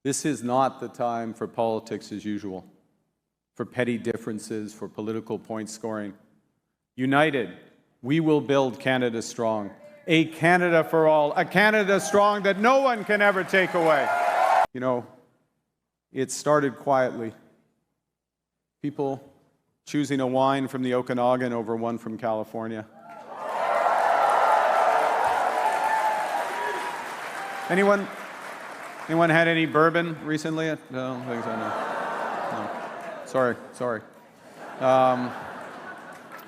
This is not the time for politics as usual, for petty differences, for political point scoring. United, we will build Canada strong. A Canada for all, a Canada strong that no one can ever take away. You know, it started quietly. People choosing a wine from the Okanagan over one from California. Anyone had any bourbon recently? No, I don't think so, no. Sorry.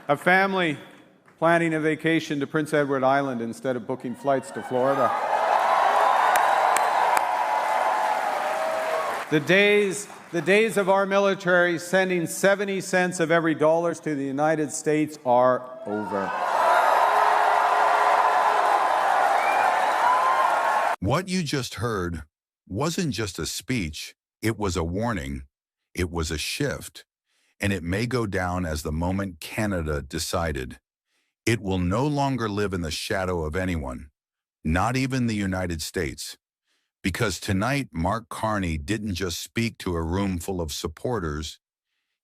A family planning a vacation to Prince Edward Island instead of booking flights to Florida. The days of our military sending 70 cents of every dollar to the United States are over. What you just heard wasn't just a speech, it was a warning, it was a shift, and it may go down as the moment Canada decided. It will no longer live in the shadow of anyone, not even the United States. Because tonight, Mark Carney didn't just speak to a room full of supporters,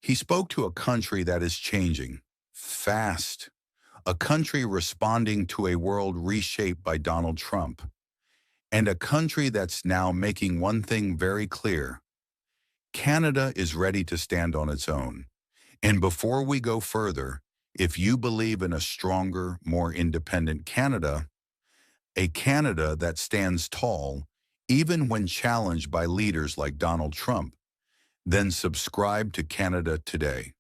he spoke to a country that is changing, fast, a country responding to a world reshaped by Donald Trump, and a country that's now making one thing very clear. Canada is ready to stand on its own. And before we go further, if you believe in a stronger, more independent Canada, a Canada that stands tall, even when challenged by leaders like Donald Trump, then subscribe to Canada Today.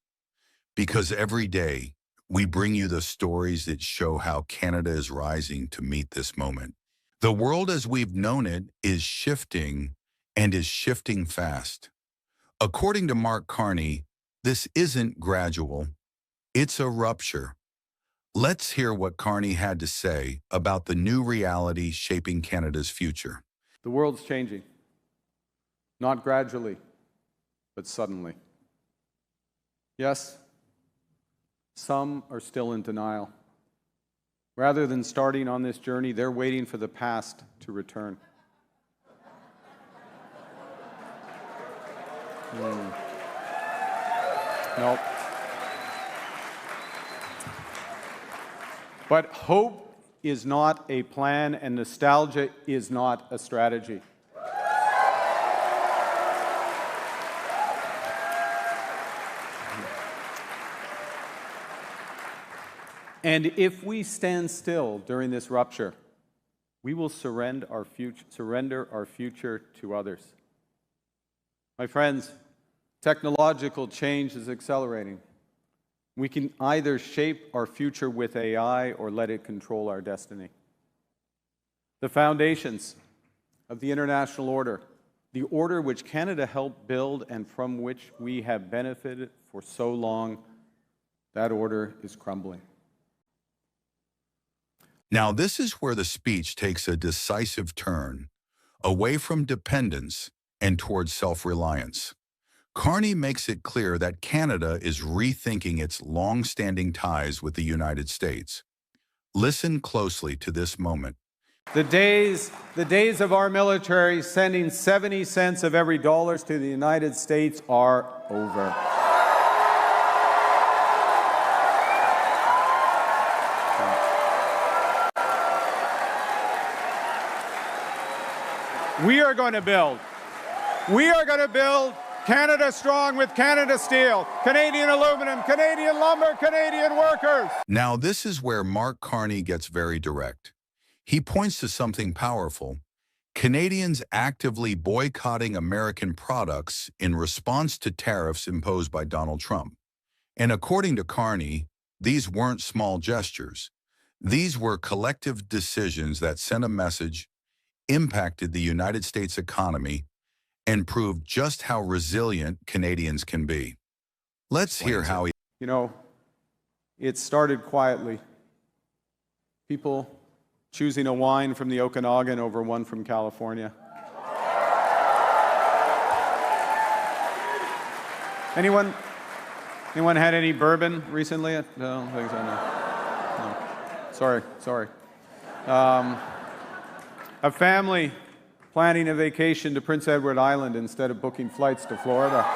Because every day, we bring you the stories that show how Canada is rising to meet this moment. The world as we've known it is shifting, and is shifting fast. According to Mark Carney, this isn't gradual, it's a rupture. Let's hear what Carney had to say about the new reality shaping Canada's future. The world's changing, not gradually, but suddenly. Yes, some are still in denial. Rather than starting on this journey, they're waiting for the past to return. Nope. But hope is not a plan, and nostalgia is not a strategy. And if we stand still during this rupture, we will surrender our future to others. My friends, technological change is accelerating. We can either shape our future with AI or let it control our destiny. The foundations of the international order, the order which Canada helped build and from which we have benefited for so long, that order is crumbling. Now, this is where the speech takes a decisive turn, away from dependence and towards self-reliance. Carney makes it clear that Canada is rethinking its long-standing ties with the United States. Listen closely to this moment. The days of our military sending 70 cents of every dollar to the United States are over. We are going to build Canada strong with Canada Steel, Canadian aluminum, Canadian lumber, Canadian workers. Now, this is where Mark Carney gets very direct. He points to something powerful: Canadians actively boycotting American products in response to tariffs imposed by Donald Trump. And according to Carney, these weren't small gestures. These were collective decisions that sent a message, impacted the United States economy, and proved just how resilient Canadians can be. Let's hear how he... You know, it started quietly. People choosing a wine from the Okanagan over one from California. Anyone had any bourbon recently? No, I don't think so, no. Sorry. A family planning a vacation to Prince Edward Island instead of booking flights to Florida.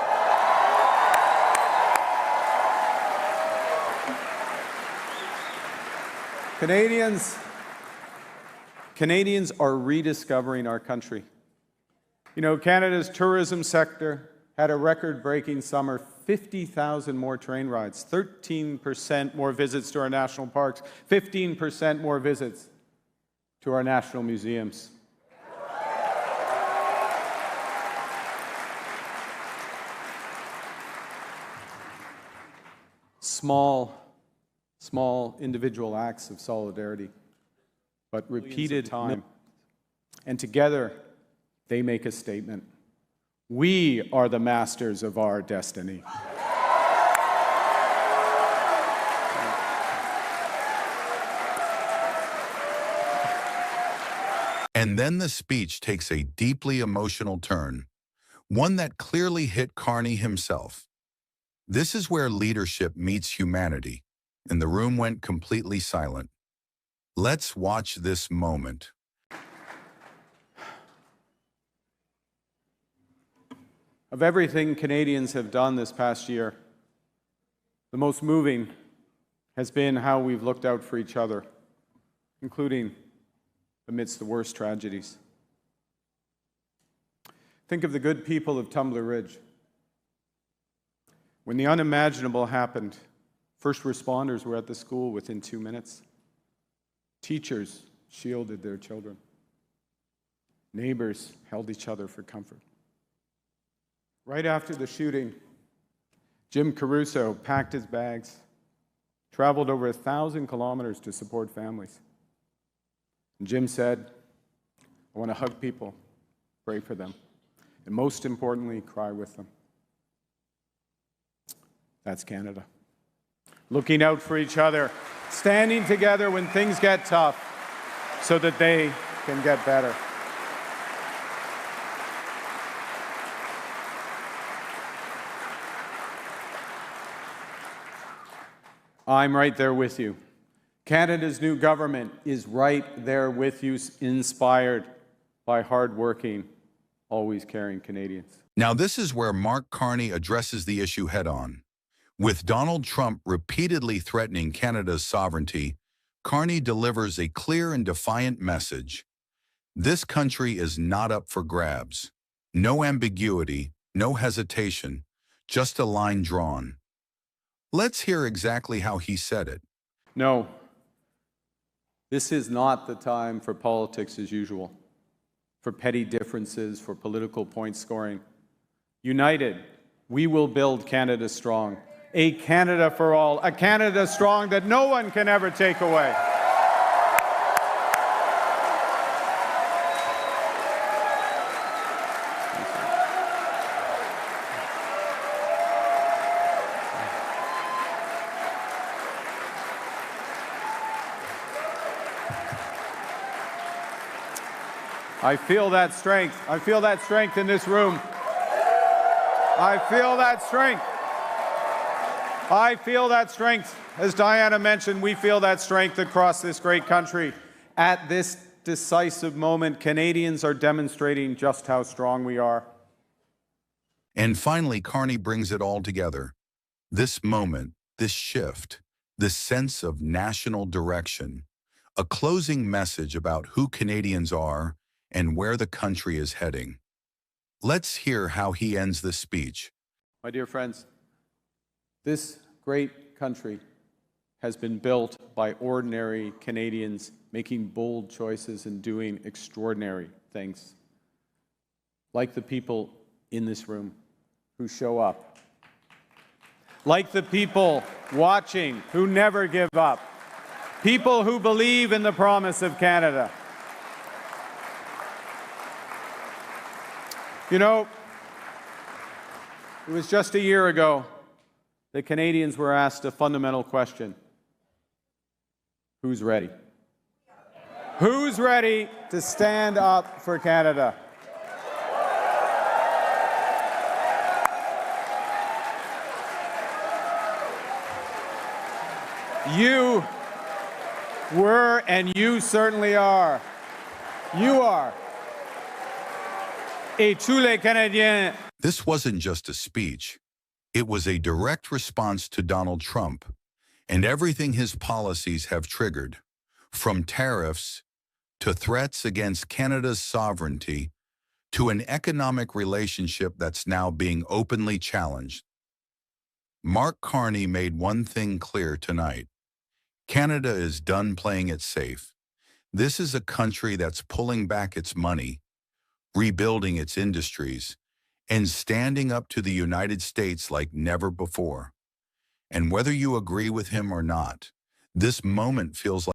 Canadians are rediscovering our country. You know, Canada's tourism sector had a record-breaking summer, 50,000 more train rides, 13% more visits to our national parks, 15% more visits to our national museums. Small individual acts of solidarity, but repeated time. And together, they make a statement. We are the masters of our destiny. And then the speech takes a deeply emotional turn, one that clearly hit Carney himself. This is where leadership meets humanity, and the room went completely silent. Let's watch this moment. Of everything Canadians have done this past year, the most moving has been how we've looked out for each other, including amidst the worst tragedies. Think of the good people of Tumbler Ridge. When the unimaginable happened, first responders were at the school within 2 minutes. Teachers shielded their children. Neighbors held each other for comfort. Right after the shooting, Jim Caruso packed his bags, traveled over 1,000 kilometers to support families. And Jim said, I want to hug people, pray for them, and most importantly, cry with them. That's Canada. Looking out for each other, standing together when things get tough so that they can get better. I'm right there with you. Canada's new government is right there with you, inspired by hardworking, always caring Canadians. Now this is where Mark Carney addresses the issue head-on. With Donald Trump repeatedly threatening Canada's sovereignty, Carney delivers a clear and defiant message. This country is not up for grabs. No ambiguity, no hesitation, just a line drawn. Let's hear exactly how he said it. No, this is not the time for politics as usual, for petty differences, for political point scoring. United, we will build Canada strong. A Canada for all, a Canada strong that no one can ever take away. I feel that strength. I feel that strength in this room. I feel that strength. I feel that strength. As Diana mentioned, we feel that strength across this great country. At this decisive moment, Canadians are demonstrating just how strong we are. And finally, Carney brings it all together. This moment, this shift, this sense of national direction, a closing message about who Canadians are and where the country is heading. Let's hear how he ends the speech. My dear friends, this great country has been built by ordinary Canadians making bold choices and doing extraordinary things. Like the people in this room who show up. Like the people watching who never give up. People who believe in the promise of Canada. You know, it was just a year ago that Canadians were asked a fundamental question. Who's ready? Who's ready to stand up for Canada? You were, and you certainly are. You are. Et tous les Canadiens. This wasn't just a speech. It was a direct response to Donald Trump and everything his policies have triggered, from tariffs to threats against Canada's sovereignty to an economic relationship that's now being openly challenged. Mark Carney made one thing clear tonight. Canada is done playing it safe. This is a country that's pulling back its money, rebuilding its industries, and standing up to the United States like never before. And whether you agree with him or not, this moment feels like